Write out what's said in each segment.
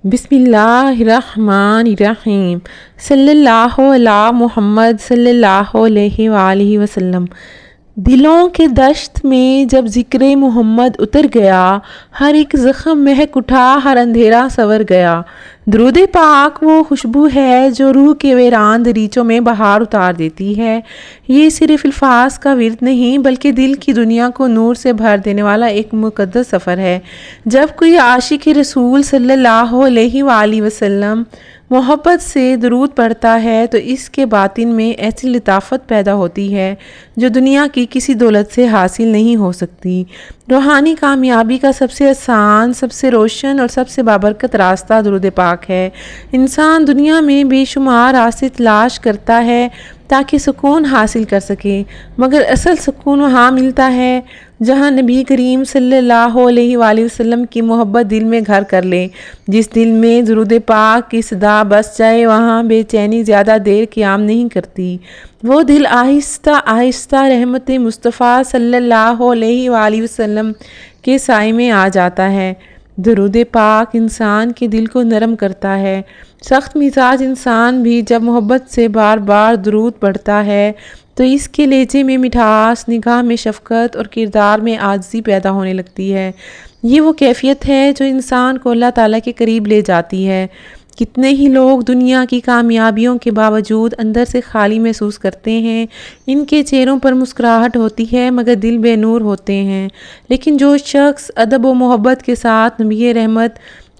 بسم اللہ الرحمن الرحیم صلی اللہ علی محمد صلی اللہ علیہ وآلہ وسلم۔ دلوں کے دشت میں جب ذکر محمد اتر گیا، ہر ایک زخم مہک اٹھا، ہر اندھیرا سنور گیا۔ درود پاک وہ خوشبو ہے جو روح کے ویران دریچوں میں بہار اتار دیتی ہے۔ یہ صرف الفاظ کا ورد نہیں بلکہ دل کی دنیا کو نور سے بھر دینے والا ایک مقدس سفر ہے۔ جب کوئی عاشق رسول صلی اللہ علیہ وآلہ وسلم محبت سے درود پڑھتا ہے تو اس کے باطن میں ایسی لطافت پیدا ہوتی ہے جو دنیا کی کسی دولت سے حاصل نہیں ہو سکتی۔ روحانی کامیابی کا سب سے آسان، سب سے روشن اور سب سے بابرکت راستہ درود پاک ہے۔ انسان دنیا میں بے شمار راستے تلاش کرتا ہے تاکہ سکون حاصل کر سکے، مگر اصل سکون وہاں ملتا ہے جہاں نبی کریم صلی اللہ علیہ وآلہ وسلم کی محبت دل میں گھر کر لے۔ جس دل میں درود پاک کی صدا بس جائے وہاں بے چینی زیادہ دیر قیام نہیں کرتی۔ وہ دل آہستہ آہستہ رحمت مصطفیٰ صلی اللہ علیہ وآلہ وسلم کے سائے میں آ جاتا ہے۔ درود پاک انسان کے دل کو نرم کرتا ہے۔ سخت مزاج انسان بھی جب محبت سے بار بار درود پڑھتا ہے تو اس کے لہجے میں مٹھاس، نگاہ میں شفقت اور کردار میں عاجزی پیدا ہونے لگتی ہے۔ یہ وہ کیفیت ہے جو انسان کو اللہ تعالیٰ کے قریب لے جاتی ہے۔ کتنے ہی لوگ دنیا کی کامیابیوں کے باوجود اندر سے خالی محسوس کرتے ہیں۔ ان کے چہروں پر مسکراہٹ ہوتی ہے مگر دل بے نور ہوتے ہیں۔ لیکن جو شخص ادب و محبت کے ساتھ نبی رحمت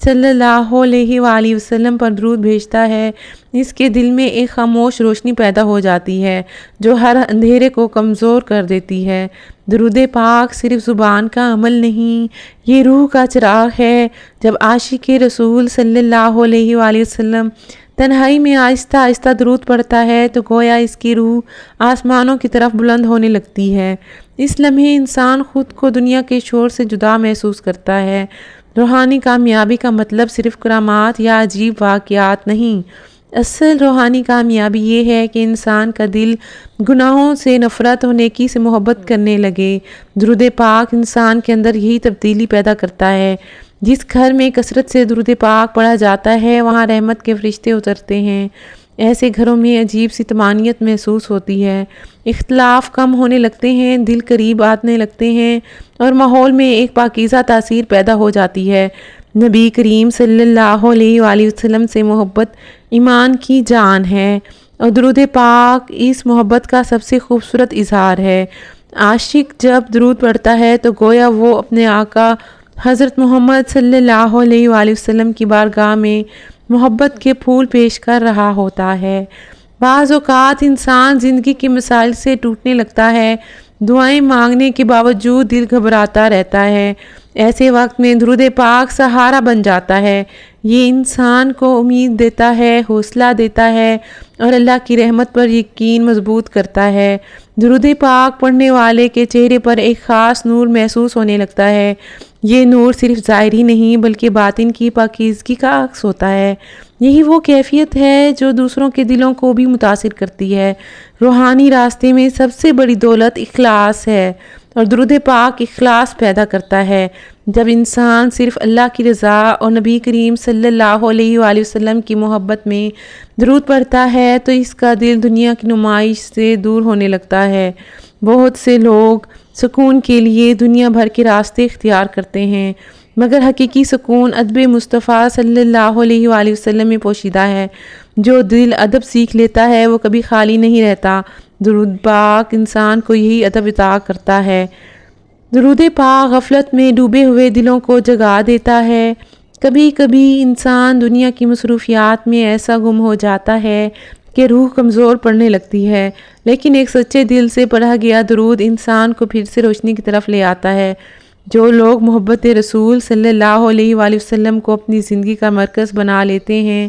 صلی اللہ علیہ وآلہ وسلم پر درود بھیجتا ہے، اس کے دل میں ایک خاموش روشنی پیدا ہو جاتی ہے جو ہر اندھیرے کو کمزور کر دیتی ہے۔ درود پاک صرف زبان کا عمل نہیں، یہ روح کا چراغ ہے۔ جب عاشق رسول صلی اللہ علیہ وآلہ وسلم تنہائی میں آہستہ آہستہ درود پڑھتا ہے تو گویا اس کی روح آسمانوں کی طرف بلند ہونے لگتی ہے۔ اس لمحے انسان خود کو دنیا کے شور سے جدا محسوس کرتا ہے۔ روحانی کامیابی کا مطلب صرف کرامات یا عجیب واقعات نہیں۔ اصل روحانی کامیابی یہ ہے کہ انسان کا دل گناہوں سے نفرت اور نیکی سے محبت کرنے لگے۔ درود پاک انسان کے اندر یہی تبدیلی پیدا کرتا ہے۔ جس گھر میں کثرت سے درود پاک پڑھا جاتا ہے وہاں رحمت کے فرشتے اترتے ہیں۔ ایسے گھروں میں عجیب سی طمانینت محسوس ہوتی ہے، اختلاف کم ہونے لگتے ہیں، دل قریب آنے لگتے ہیں اور ماحول میں ایک پاکیزہ تاثیر پیدا ہو جاتی ہے۔ نبی کریم صلی اللہ علیہ وآلہ وسلم سے محبت ایمان کی جان ہے اور درود پاک اس محبت کا سب سے خوبصورت اظہار ہے۔ عاشق جب درود پڑھتا ہے تو گویا وہ اپنے آقا حضرت محمد صلی اللہ علیہ وآلہ وسلم کی بارگاہ میں محبت کے پھول پیش کر رہا ہوتا ہے۔ بعض اوقات انسان زندگی کے مسائل سے ٹوٹنے لگتا ہے، دعائیں مانگنے کے باوجود دل گھبراتا رہتا ہے۔ ایسے وقت میں درود پاک سہارا بن جاتا ہے۔ یہ انسان کو امید دیتا ہے، حوصلہ دیتا ہے اور اللہ کی رحمت پر یقین مضبوط کرتا ہے۔ درود پاک پڑھنے والے کے چہرے پر ایک خاص نور محسوس ہونے لگتا ہے۔ یہ نور صرف ظاہری نہیں بلکہ باطن کی پاکیزگی کا عکس ہوتا ہے۔ یہی وہ کیفیت ہے جو دوسروں کے دلوں کو بھی متاثر کرتی ہے۔ روحانی راستے میں سب سے بڑی دولت اخلاص ہے اور درود پاک اخلاص پیدا کرتا ہے۔ جب انسان صرف اللہ کی رضا اور نبی کریم صلی اللہ علیہ وآلہ وسلم کی محبت میں درود پڑھتا ہے تو اس کا دل دنیا کی نمائش سے دور ہونے لگتا ہے۔ بہت سے لوگ سکون کے لیے دنیا بھر کے راستے اختیار کرتے ہیں مگر حقیقی سکون ادب مصطفیٰ صلی اللہ علیہ وآلہ وسلم میں پوشیدہ ہے۔ جو دل ادب سیکھ لیتا ہے وہ کبھی خالی نہیں رہتا۔ درود پاک انسان کو یہی ادب عطا کرتا ہے۔ درود پاک غفلت میں ڈوبے ہوئے دلوں کو جگا دیتا ہے۔ کبھی کبھی انسان دنیا کی مصروفیات میں ایسا گم ہو جاتا ہے کہ روح کمزور پڑنے لگتی ہے، لیکن ایک سچے دل سے پڑھا گیا درود انسان کو پھر سے روشنی کی طرف لے آتا ہے۔ جو لوگ محبت رسول صلی اللہ علیہ وآلہ وسلم کو اپنی زندگی کا مرکز بنا لیتے ہیں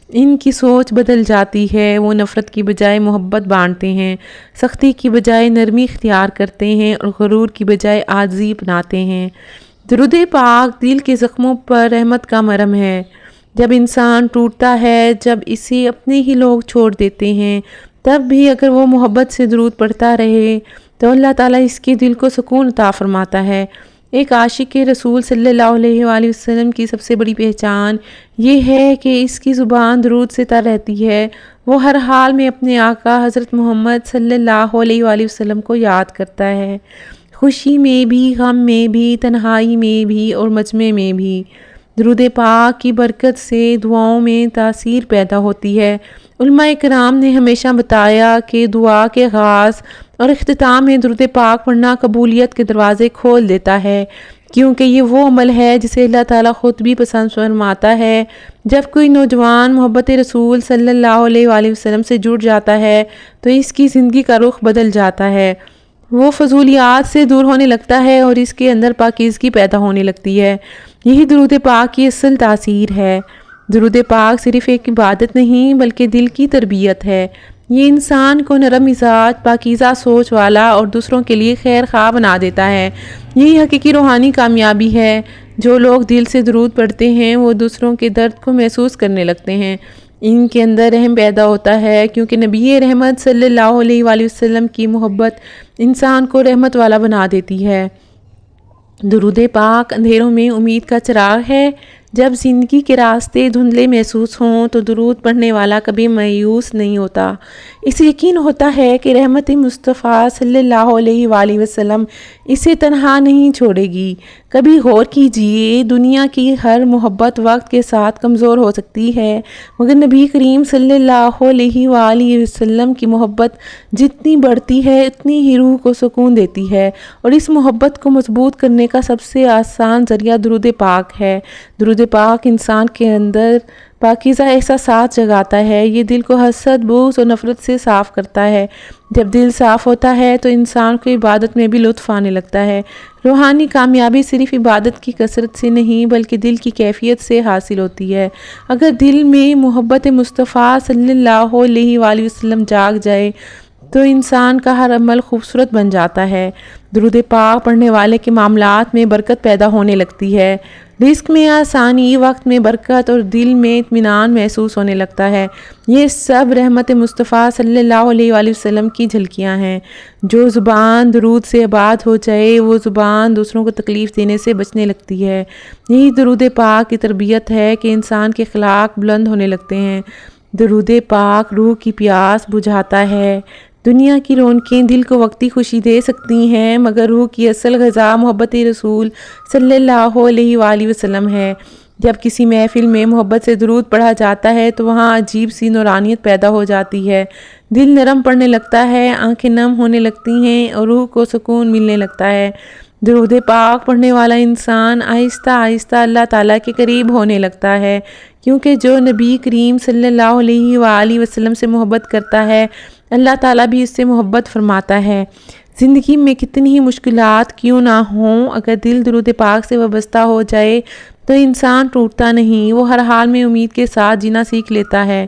ان کی سوچ بدل جاتی ہے۔ وہ نفرت کی بجائے محبت بانٹتے ہیں، سختی کی بجائے نرمی اختیار کرتے ہیں اور غرور کی بجائے عاجزی اپناتے ہیں۔ درود پاک دل کے زخموں پر رحمت کا مرہم ہے۔ جب انسان ٹوٹتا ہے، جب اسے اپنے ہی لوگ چھوڑ دیتے ہیں، تب بھی اگر وہ محبت سے درود پڑھتا رہے تو اللہ تعالیٰ اس کے دل کو سکون عطا فرماتا ہے۔ ایک عاشق رسول صلی اللہ علیہ وآلہ وسلم کی سب سے بڑی پہچان یہ ہے کہ اس کی زبان درود سے تر رہتی ہے۔ وہ ہر حال میں اپنے آقا حضرت محمد صلی اللہ علیہ وآلہ وسلم کو یاد کرتا ہے، خوشی میں بھی، غم میں بھی، تنہائی میں بھی اور مجمع میں بھی۔ درود پاک کی برکت سے دعاؤں میں تاثیر پیدا ہوتی ہے۔ علماء کرام نے ہمیشہ بتایا کہ دعا کے آغاز اور اختتام میں درود پاک پڑھنا قبولیت کے دروازے کھول دیتا ہے، کیونکہ یہ وہ عمل ہے جسے اللہ تعالیٰ خود بھی پسند فرماتا ہے۔ جب کوئی نوجوان محبت رسول صلی اللہ علیہ وآلہ وسلم سے جڑ جاتا ہے تو اس کی زندگی کا رخ بدل جاتا ہے، وہ فضولیات سے دور ہونے لگتا ہے اور اس کے اندر پاکیزگی پیدا ہونے لگتی ہے۔ یہی درود پاک کی اصل تاثیر ہے۔ درود پاک صرف ایک عبادت نہیں بلکہ دل کی تربیت ہے۔ یہ انسان کو نرم مزاج، پاکیزہ سوچ والا اور دوسروں کے لیے خیر خواہ بنا دیتا ہے۔ یہی حقیقی روحانی کامیابی ہے۔ جو لوگ دل سے درود پڑھتے ہیں وہ دوسروں کے درد کو محسوس کرنے لگتے ہیں۔ ان کے اندر رحم پیدا ہوتا ہے، کیونکہ نبی رحمت صلی اللہ علیہ وآلہ وسلم کی محبت انسان کو رحمت والا بنا دیتی ہے۔ درود پاک اندھیروں میں امید کا چراغ ہے۔ جب زندگی کے راستے دھندلے محسوس ہوں تو درود پڑھنے والا کبھی مایوس نہیں ہوتا۔ اسے یقین ہوتا ہے کہ رحمت مصطفیٰ صلی اللہ علیہ وآلہ وسلم اسے تنہا نہیں چھوڑے گی۔ کبھی غور کیجئے، دنیا کی ہر محبت وقت کے ساتھ کمزور ہو سکتی ہے، مگر نبی کریم صلی اللہ علیہ وآلہ وسلم کی محبت جتنی بڑھتی ہے اتنی ہی روح کو سکون دیتی ہے، اور اس محبت کو مضبوط کرنے کا سب سے آسان ذریعہ درود پاک ہے۔ درود پاک انسان کے اندر پاکیزہ احساسات جگاتا ہے۔ یہ دل کو حسد، بغض اور نفرت سے صاف کرتا ہے۔ جب دل صاف ہوتا ہے تو انسان کو عبادت میں بھی لطف آنے لگتا ہے۔ روحانی کامیابی صرف عبادت کی کثرت سے نہیں بلکہ دل کی کیفیت سے حاصل ہوتی ہے۔ اگر دل میں محبت مصطفیٰ صلی اللہ علیہ وآلہ وسلم جاگ جائے تو انسان کا ہر عمل خوبصورت بن جاتا ہے۔ درود پاک پڑھنے والے کے معاملات میں برکت پیدا ہونے لگتی ہے۔ رزق میں آسانی، وقت میں برکت اور دل میں اطمینان محسوس ہونے لگتا ہے۔ یہ سب رحمت مصطفیٰ صلی اللہ علیہ وآلہ وسلم کی جھلکیاں ہیں۔ جو زبان درود سے آباد ہو جائے وہ زبان دوسروں کو تکلیف دینے سے بچنے لگتی ہے۔ یہی درود پاک کی تربیت ہے کہ انسان کے اخلاق بلند ہونے لگتے ہیں۔ درود پاک روح کی پیاس بجھاتا ہے۔ دنیا کی رونقیں دل کو وقتی خوشی دے سکتی ہیں، مگر روح کی اصل غذا محبت رسول صلی اللہ علیہ وآلہ وسلم ہے۔ جب کسی محفل میں محبت سے درود پڑھا جاتا ہے تو وہاں عجیب سی نورانیت پیدا ہو جاتی ہے۔ دل نرم پڑنے لگتا ہے، آنکھیں نم ہونے لگتی ہیں اور روح کو سکون ملنے لگتا ہے۔ درود پاک پڑھنے والا انسان آہستہ آہستہ اللہ تعالیٰ کے قریب ہونے لگتا ہے، کیونکہ جو نبی کریم صلی اللہ علیہ وآلہ وسلم سے محبت کرتا ہے اللہ تعالیٰ بھی اس سے محبت فرماتا ہے۔ زندگی میں کتنی ہی مشکلات کیوں نہ ہوں، اگر دل درود پاک سے وابستہ ہو جائے تو انسان ٹوٹتا نہیں، وہ ہر حال میں امید کے ساتھ جینا سیکھ لیتا ہے۔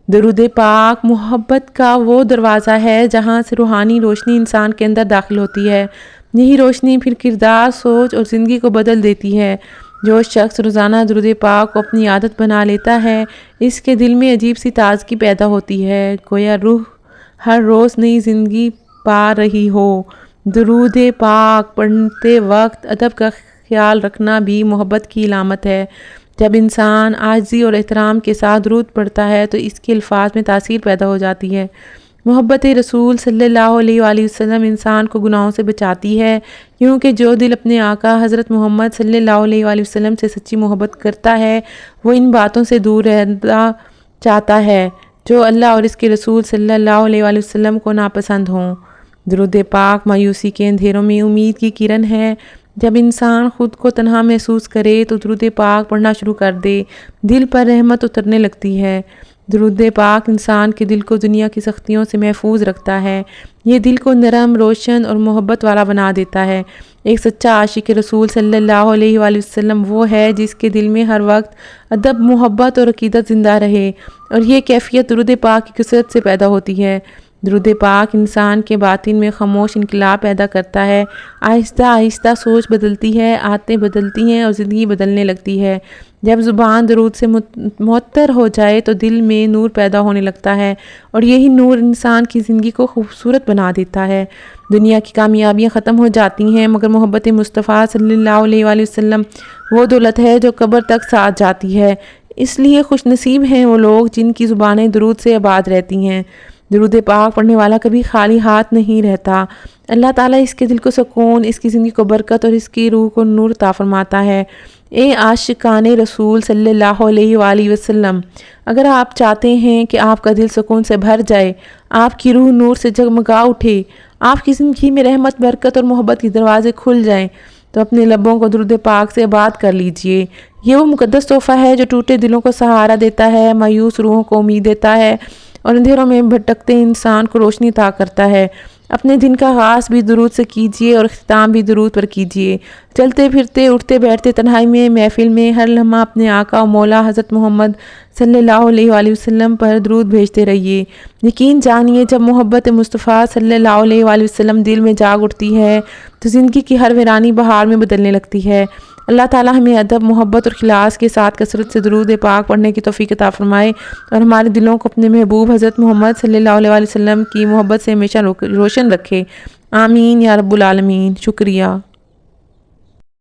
درود پاک محبت کا وہ دروازہ ہے جہاں سے روحانی روشنی انسان کے اندر داخل ہوتی ہے۔ یہی روشنی پھر کردار، سوچ اور زندگی کو بدل دیتی ہے۔ جو شخص روزانہ درود پاک کو اپنی عادت بنا لیتا ہے اس کے دل میں عجیب سی تازگی پیدا ہوتی ہے، گویا روح ہر روز نئی زندگی پا رہی ہو۔ درود پاک پڑھتے وقت ادب کا خیال رکھنا بھی محبت کی علامت ہے۔ جب انسان عاجزی اور احترام کے ساتھ درود پڑھتا ہے تو اس کے الفاظ میں تاثیر پیدا ہو جاتی ہے۔ محبت رسول صلی اللہ علیہ وآلہ وسلم انسان کو گناہوں سے بچاتی ہے، کیونکہ جو دل اپنے آقا حضرت محمد صلی اللہ علیہ وآلہ وسلم سے سچی محبت کرتا ہے وہ ان باتوں سے دور رہنا چاہتا ہے جو اللہ اور اس کے رسول صلی اللہ علیہ وآلہ وسلم کو ناپسند ہوں۔ درود پاک مایوسی کے اندھیروں میں امید کی کرن ہے۔ جب انسان خود کو تنہا محسوس کرے تو درود پاک پڑھنا شروع کر دے، دل پر رحمت اترنے لگتی ہے۔ درود پاک انسان کے دل کو دنیا کی سختیوں سے محفوظ رکھتا ہے۔ یہ دل کو نرم، روشن اور محبت والا بنا دیتا ہے۔ ایک سچا عاشق رسول صلی اللہ علیہ وآلہ وسلم وہ ہے جس کے دل میں ہر وقت ادب، محبت اور عقیدت زندہ رہے، اور یہ کیفیت درود پاک کی کثرت سے پیدا ہوتی ہے۔ درود پاک انسان کے باطن میں خاموش انقلاب پیدا کرتا ہے۔ آہستہ آہستہ سوچ بدلتی ہے، عادتیں بدلتی ہیں اور زندگی بدلنے لگتی ہے۔ جب زبان درود سے معطر ہو جائے تو دل میں نور پیدا ہونے لگتا ہے، اور یہی نور انسان کی زندگی کو خوبصورت بنا دیتا ہے۔ دنیا کی کامیابیاں ختم ہو جاتی ہیں، مگر محبت مصطفیٰ صلی اللہ علیہ وآلہ وسلم وہ دولت ہے جو قبر تک ساتھ جاتی ہے۔ اس لیے خوش نصیب ہیں وہ لوگ جن کی زبانیں درود سے آباد رہتی ہیں۔ درود پاک پڑھنے والا کبھی خالی ہاتھ نہیں رہتا۔ اللہ تعالیٰ اس کے دل کو سکون، اس کی زندگی کو برکت اور اس کی روح کو نور عطا فرماتا ہے۔ اے عاشقان رسول صلی اللہ علیہ وآلہ وسلم، اگر آپ چاہتے ہیں کہ آپ کا دل سکون سے بھر جائے، آپ کی روح نور سے جگمگا اٹھے، آپ کی زندگی میں رحمت، برکت اور محبت کے دروازے کھل جائیں، تو اپنے لبوں کو درود پاک سے آباد کر لیجئے۔ یہ وہ مقدس تحفہ ہے جو ٹوٹے دلوں کو سہارا دیتا ہے، مایوس روحوں کو امید دیتا ہے، اور اندھیروں میں بھٹکتے انسان کو روشنی عطا کرتا ہے۔ اپنے دن کا آغاز بھی درود سے کیجئے اور اختتام بھی درود پر کیجئے۔ چلتے پھرتے، اٹھتے بیٹھتے، تنہائی میں، محفل میں، ہر لمحہ اپنے آقا و مولا حضرت محمد صلی اللہ علیہ وآلہ وسلم پر درود بھیجتے رہیے۔ یقین جانیے جب محبت مصطفیٰ صلی اللہ علیہ وآلہ وسلم دل میں جاگ اٹھتی ہے تو زندگی کی ہر ویرانی بہار میں بدلنے لگتی ہے۔ اللہ تعالیٰ ہمیں ادب، محبت اور اخلاص کے ساتھ کثرت سے درود پاک پڑھنے کی توفیق عطا فرمائے، اور ہمارے دلوں کو اپنے محبوب حضرت محمد صلی اللہ علیہ وآلہ وسلم کی محبت سے ہمیشہ روشن رکھے۔ آمین یا رب العالمین۔ شکریہ۔